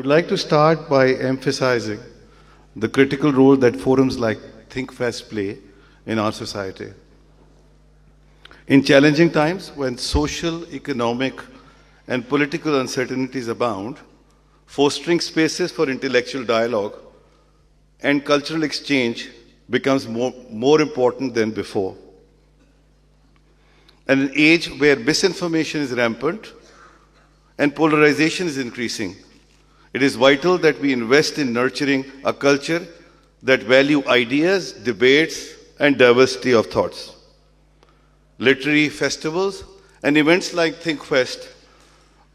would like to start by emphasizing the critical role that forums like ThinkFest play in our society. In challenging times when social, economic, and political uncertainties abound, fostering spaces for intellectual dialogue and cultural exchange becomes more important than before. In an age where misinformation is rampant and polarization is increasing, it is vital that we invest in nurturing a culture that value ideas, debates, and diversity of thoughts. Literary festivals and events like ThinkFest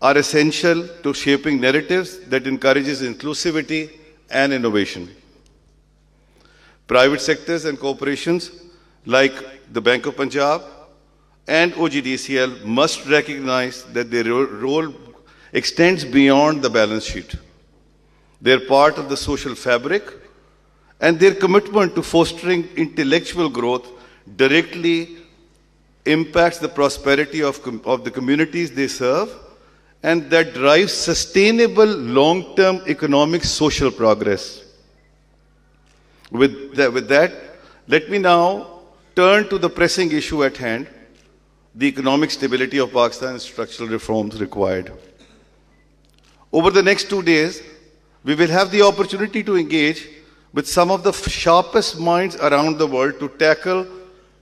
are essential to shaping narratives that encourages inclusivity and innovation. Private sectors and corporations like the Bank of Punjab and OGDCL must recognize that their role extends beyond the balance sheet. They're part of the social fabric, and their commitment to fostering intellectual growth directly impacts the prosperity of the communities they serve, and that drives sustainable long-term economic social progress. With that, let me now turn to the pressing issue at hand, the economic stability of Pakistan and structural reforms required. Over the next 2 days, we will have the opportunity to engage with some of the sharpest minds around the world to tackle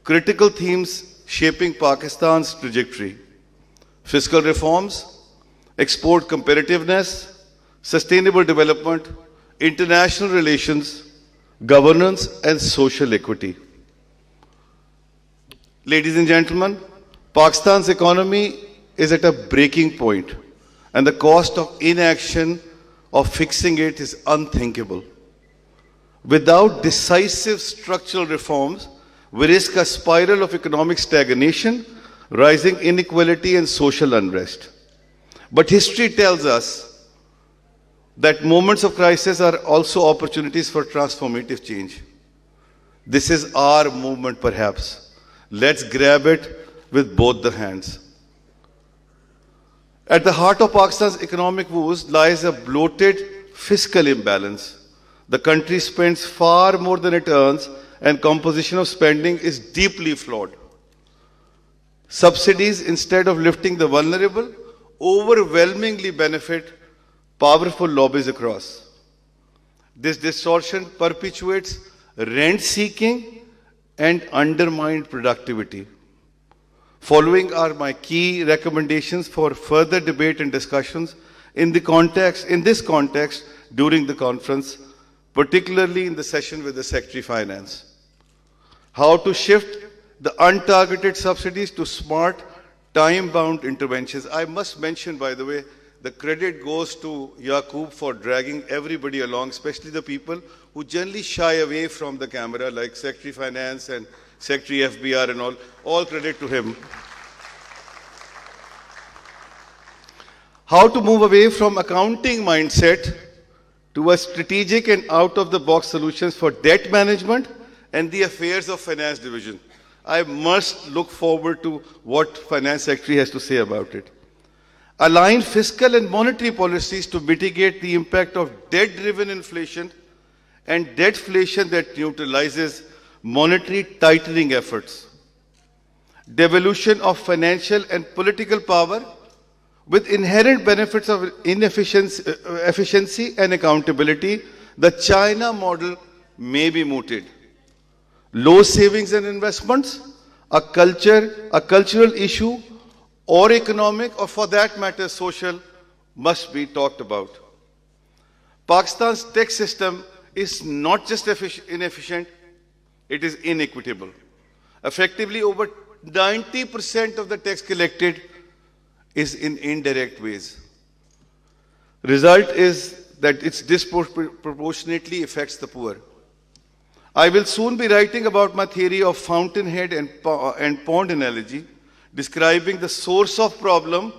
critical themes shaping Pakistan's trajectory: fiscal reforms, export competitiveness, sustainable development, international relations, governance, and social equity. Ladies and gentlemen, Pakistan's economy is at a breaking point, and the cost of inaction of fixing it is unthinkable. Without decisive structural reforms, we risk a spiral of economic stagnation, rising inequality, and social unrest. But history tells us that moments of crisis are also opportunities for transformative change. This is our moment, perhaps. Let's grab it with both the hands. At the heart of Pakistan's economic woes lies a bloated fiscal imbalance. The country spends far more than it earns, and composition of spending is deeply flawed. Subsidies, instead of lifting the vulnerable, overwhelmingly benefit powerful lobbies across. This distortion perpetuates rent-seeking and undermined productivity. Following are my key recommendations for further debate and discussions in this context during the conference, particularly in the session with the Secretary of Finance. How to shift the untargeted subsidies to smart, time-bound interventions. I must mention, by the way, the credit goes to Yaqub for dragging everybody along, especially the people who generally shy away from the camera, like Secretary of Finance and Secretary FBR and all. All credit to him. How to move away from accounting mindset to a strategic and out-of-the-box solutions for debt management and the affairs of finance division. I must look forward to what Finance Secretary has to say about it. Align fiscal and monetary policies to mitigate the impact of debt-driven inflation and debtflation that neutralizes monetary tightening efforts. Devolution of financial and political power with inherent benefits of efficiency and accountability. The China model may be mooted. Low savings and investments, a cultural issue, or economic, or for that matter social, must be talked about. Pakistan's tax system is not just inefficient, it is inequitable. Effectively, over 90% of the tax collected is in indirect ways. Result is that it disproportionately affects the poor. I will soon be writing about my theory of fountainhead and pond analogy, describing the source of problem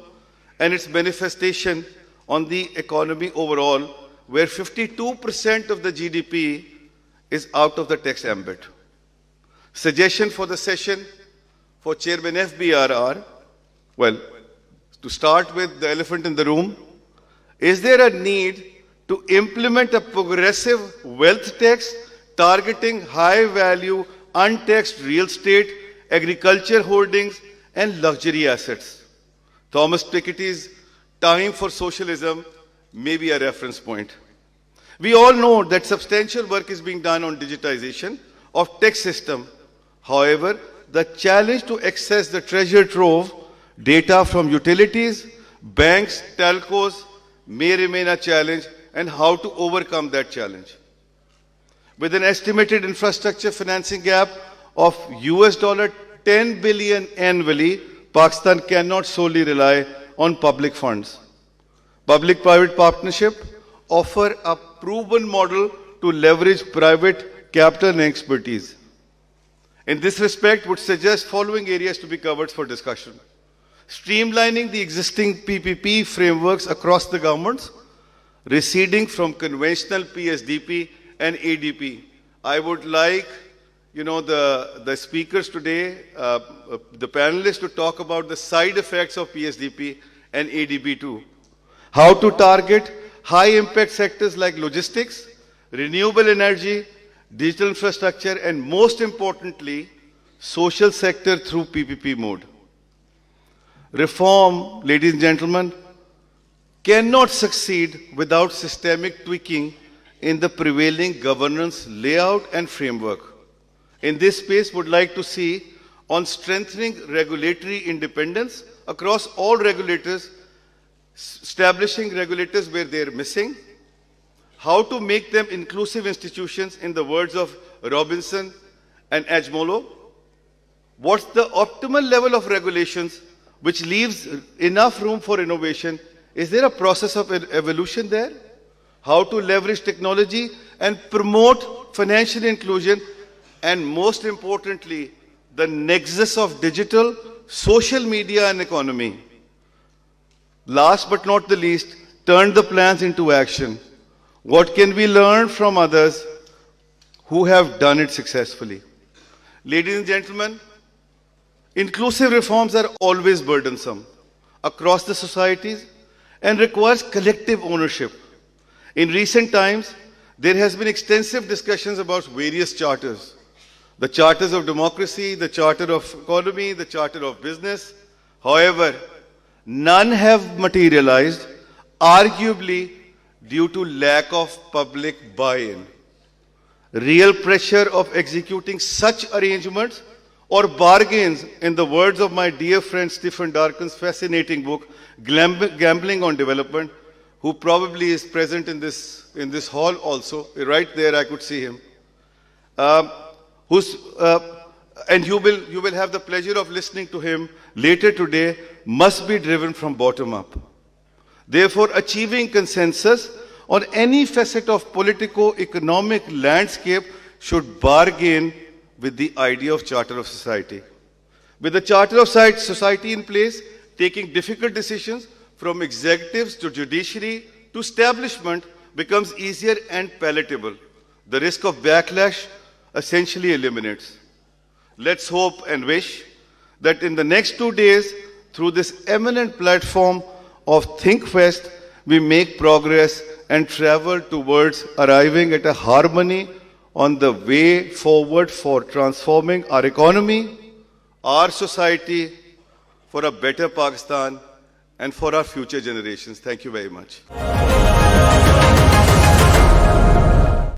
and its manifestation on the economy overall, where 52% of the GDP is out of the tax ambit. Suggestion for the session for Chairman FBR, well, to start with the elephant in the room, is there a need to implement a progressive wealth tax targeting high-value, untaxed real estate, agriculture holdings, and luxury assets. Thomas Piketty's Time for Socialism may be a reference point. We all know that substantial work is being done on digitization of tax system. However, the challenge to access the treasure trove, data from utilities, banks, telcos, may remain a challenge, and how to overcome that challenge. With an estimated infrastructure financing gap of $10 billion annually, Pakistan cannot solely rely on public funds. Public-private partnership offer a proven model to leverage private capital and expertise. In this respect, would suggest following areas to be covered for discussion. Streamlining the existing PPP frameworks across the governments, receding from conventional PSDP and ADP. I would like, the speakers today, the panelists to talk about the side effects of PSDP and ADP too. How to target high-impact sectors like logistics, renewable energy, digital infrastructure, and most importantly, social sector through PPP mode. Reform, ladies and gentlemen, cannot succeed without systemic tweaking in the prevailing governance layout and framework. In this space, would like to see on strengthening regulatory independence across all regulators, establishing regulators where they are missing, how to make them inclusive institutions in the words of Robinson and Ajmolo, what's the optimal level of regulations which leaves enough room for innovation. Is there a process of evolution there? How to leverage technology and promote financial inclusion, and most importantly, the nexus of digital, social media and economy. Last but not the least, turn the plans into action. What can we learn from others who have done it successfully? Ladies and gentlemen, inclusive reforms are always burdensome across the societies and requires collective ownership. In recent times, there has been extensive discussions about various charters. The charters of democracy, the charter of economy, the charter of business. However, none have materialized, arguably due to lack of public buy-in. Real pressure of executing such arrangements or bargains, in the words of my dear friend Stephen Darkin's fascinating book, Gambling on Development, who probably is present in this hall also. Right there, I could see him. And you will have the pleasure of listening to him later today, must be driven from bottom up. Therefore, achieving consensus on any facet of politico-economic landscape should bargain with the idea of Charter of Society. With the Charter of Society in place, taking difficult decisions from executives to judiciary to establishment becomes easier and palatable. The risk of backlash essentially eliminates. Let's hope and wish that in the next 2 days, through this eminent platform of ThinkFest, we make progress and travel towards arriving at a harmony on the way forward for transforming our economy, our society, for a better Pakistan, and for our future generations. Thank you very much.